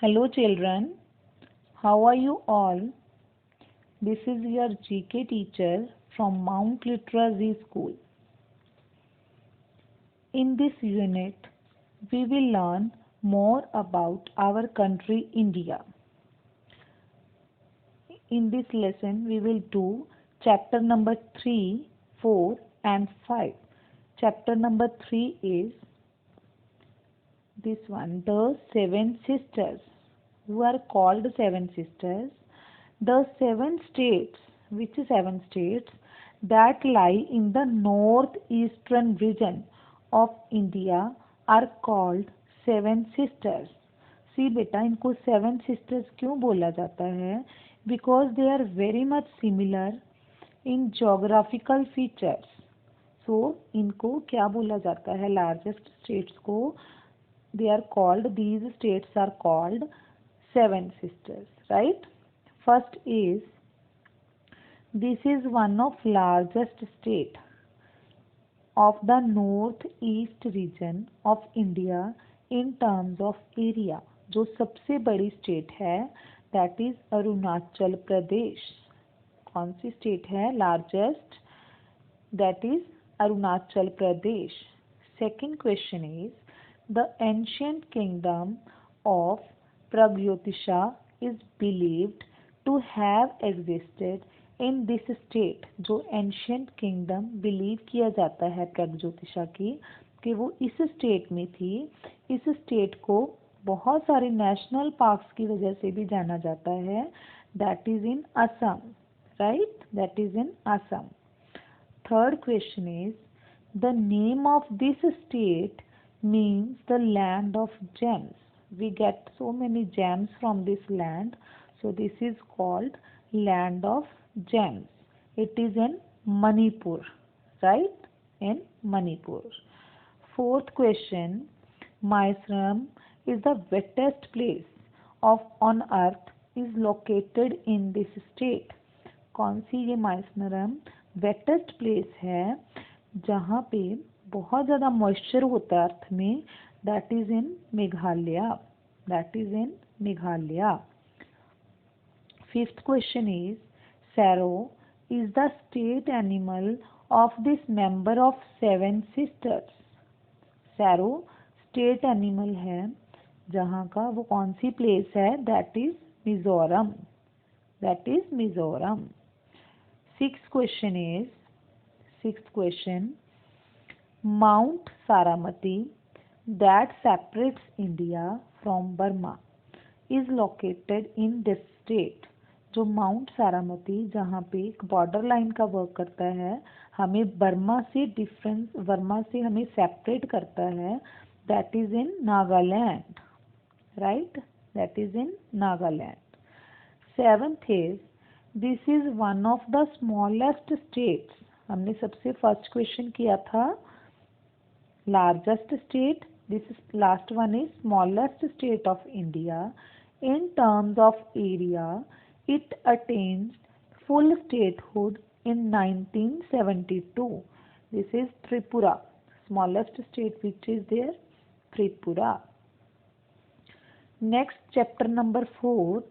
Hello children, how are you all? This is your GK teacher from Mount Literacy School. In this unit, we will learn more about our country India. In this lesson, we will do chapter number 3, 4 and 5. Chapter number 3 is this one, the seven sisters, who are called seven sisters. The seven states, which seven states that lie in the northeastern region of India are called seven sisters. See बेटा, इनको seven sisters क्यों बोला जाता है? Because they are very much similar in geographical features. So इनको क्या बोला जाता है? Largest states को these states are called seven sisters, right? First is, this is one of largest state of the northeast region of India in terms of area. जो सबसे बड़ी state है that is अरुणाचल प्रदेश. कौन सी स्टेट है largest? That is Arunachal Pradesh. Second question is, the ancient kingdom of Pragyutisha is believed to have existed in this state. जो ancient kingdom believe किया जाता है प्रगज्योतिषा की कि वो इस स्टेट में थी. इस स्टेट को बहुत सारे नेशनल पार्क्स की वजह से भी जाना जाता है. That is in Assam, right? That is in Assam. Third question is, the name of this state means the land of gems. We get so many gems from this land, so this is called land of gems. It is in Manipur, right? In Manipur. Fourth question, Mysore is the wettest place on earth is located in this state. कौन सी ये माइसनरम wettest place है जहाँ पे बहुत ज़्यादा moisture होता है अर्थ में? That is in Meghalaya. That is in Meghalaya. Fifth question is, serow is the state animal of this member of seven sisters. Serow state animal है जहाँ का वो कौन सी प्लेस है? That is Mizoram. That is Mizoram. Sixth question, Mount Saramati that separates India from Burma is located in this state. जो mount Saramati जहाँ पे एक बॉर्डर लाइन का वर्क करता है, हमें बर्मा से हमें सेपरेट करता है, that is in Nagaland, right? That is in Nagaland. Seventh is, this is one of the smallest states. हमने सबसे फर्स्ट क्वेश्चन किया था largest state. This last one is smallest state of India. In terms of area it attains full statehood in 1972. This is Tripura. Smallest state which is there? Tripura. Next, chapter number 4,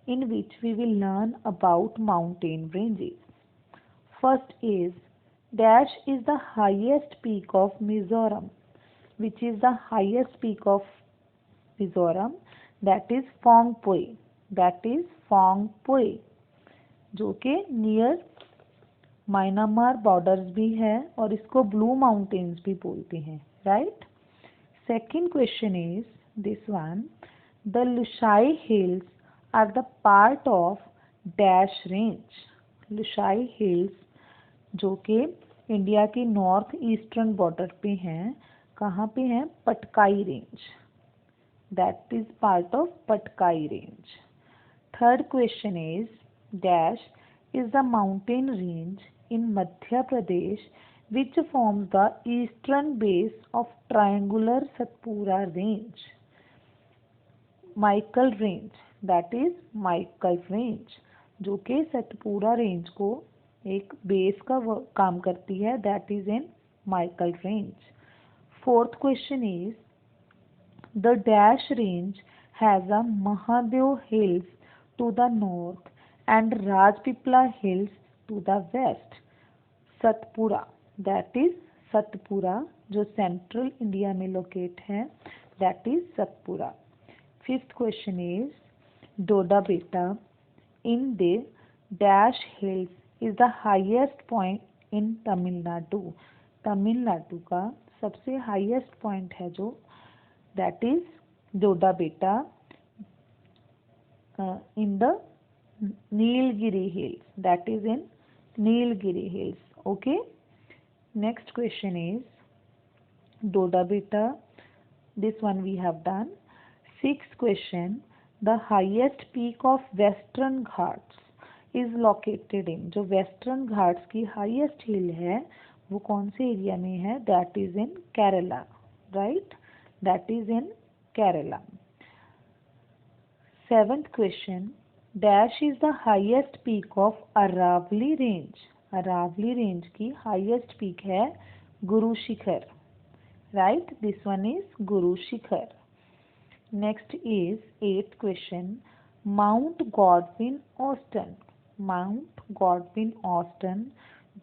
in which we will learn about mountain ranges. First is, dash is the highest peak of Mizoram. Which is the highest peak of Mizoram? That is Phongpui. That is Phongpui, जो कि near Myanmar borders भी है और इसको blue mountains भी बोलते हैं, right? Second question is this one, the Lushai Hills are the part of dash range. Lushai Hills जो कि इंडिया के नॉर्थ ईस्टर्न बॉर्डर पे हैं, कहाँ पे हैं? Patkai range. That is part of Patkai range. Third question is, dash is the mountain range in Madhya Pradesh which forms the eastern base of triangular Satpura range. Michael range. That is Michael range जो कि Satpura range को एक base का काम करती है. That is in Michael range. Fourth question is, the dash range has a Mahadev Hills to the north and Rajpipla Hills to the west. Satpura, that is Satpura जो central India में locate है, that is Satpura. Fifth question is Doddabetta in the dash hills is the highest point in Tamil Nadu. Tamil Nadu का सबसे highest point है जो, that is डोडा बेटा in the Nilgiri Hills, that is in Nilgiri Hills. Okay, next question is Doda Beta, this one we have done. Sixth question, the highest peak of Western Ghats is located in, जो Western Ghats की highest hill है वो कौन से area में है, that is in Kerala, right, that is in Kerala. Seventh question, dash is the highest peak of Aravali range. Aravali range की highest peak है Guru Shikhar, right, this one is Guru Shikhar. Next is eighth question, Mount Godwin Austen. Mount Godwin Austen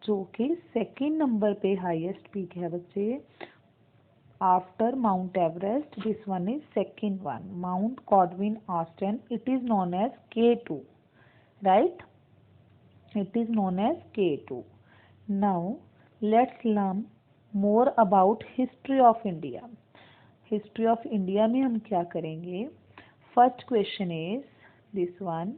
जो कि second number पे highest peak है बच्चे, after Mount Everest. This one is second one, Mount Godwin Austen. It is known as K2, right, it is known as K2. Now let's learn more about history of India. History of India में हम क्या करेंगे. First question is this one,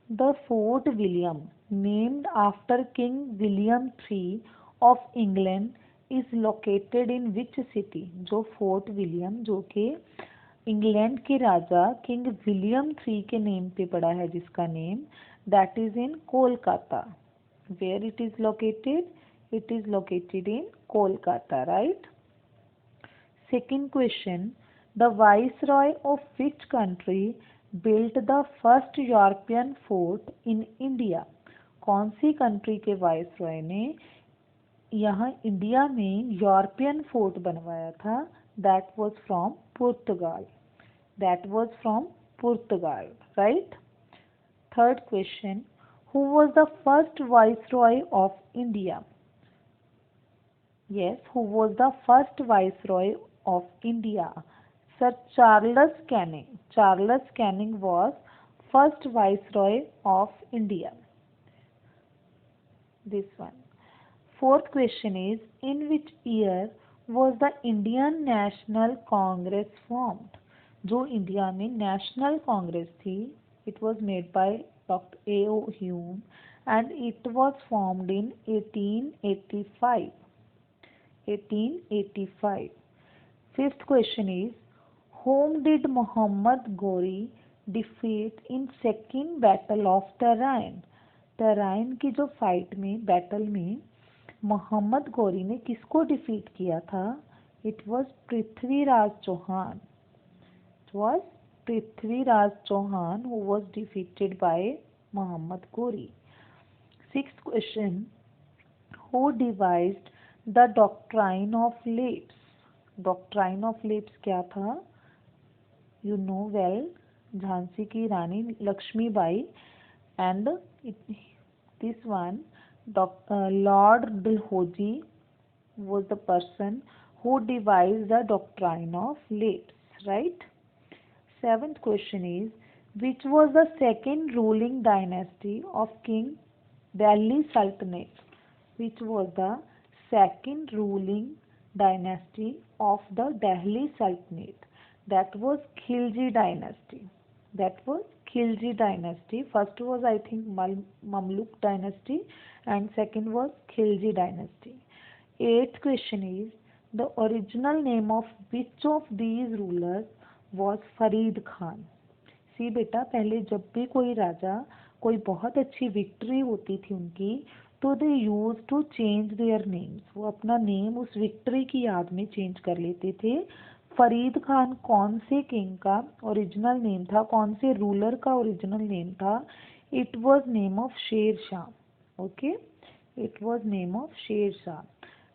the Fort William named after King William III of England is located in which city. जो fort William जो कि England के राजा king William three के नेम पे पड़ा है, जिसका name that is in Kolkata. Where it is located, it is located in Kolkata, right. Second question, the viceroy of which country built the first European fort in India. कौन सी country के viceroy ने यहाँ इंडिया में यूरोपियन फोर्ट बनवाया था, that was from Portugal, that was from Portugal, right. Third question, who was the first viceroy of India. yes, who was the first viceroy of India? Sir Charles Canning. Charles Canning was first viceroy of India. This one. Fourth question is, in which year was the Indian National Congress formed? जो India में national Congress थी, it was made by Dr. A.O. Hume and it was formed in 1885. 1885. Fifth question is, whom did Muhammad Ghori defeat in second battle of Tarain? Tarain की जो fight में, battle में मोहम्मद गौरी ने किसको defeat किया था? It was Prithviraj Chauhan. It was Prithviraj Chauhan who was defeated by Mohammad Ghori. Sixth question, who devised the doctrine of lapse. Doctrine of lapse क्या था? यू नो वेल, झांसी की रानी Lakshmibai. And this one, Lord Dalhousie was the person who devised the doctrine of lapse, right. Seventh question is, which was the second ruling dynasty of King Delhi Sultanate? Which was the second ruling dynasty of the Delhi Sultanate? That was Khilji dynasty. That was Khilji dynasty. First was, I think, Mamluk dynasty and second was Khilji dynasty. Eighth question is, the original name of which of these rulers was Farid Khan? See बेटा, पहले जब भी कोई राजा कोई बहुत अच्छी victory होती थी उनकी, तो they use to change their names. वो अपना नेम उस विक्ट्री की याद में चेंज कर लेते थे. फरीद खान कौन से किंग का ओरिजिनल नेम था, कौन से रूलर का ओरिजिनल नेम था? It was name of Sher Shah. Okay, it was name of Sher Shah.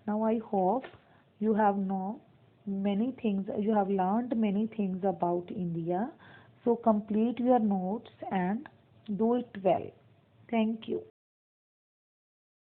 Now I hope you have know many things, you have learned many things about India. So complete your notes and do it well. Thank you.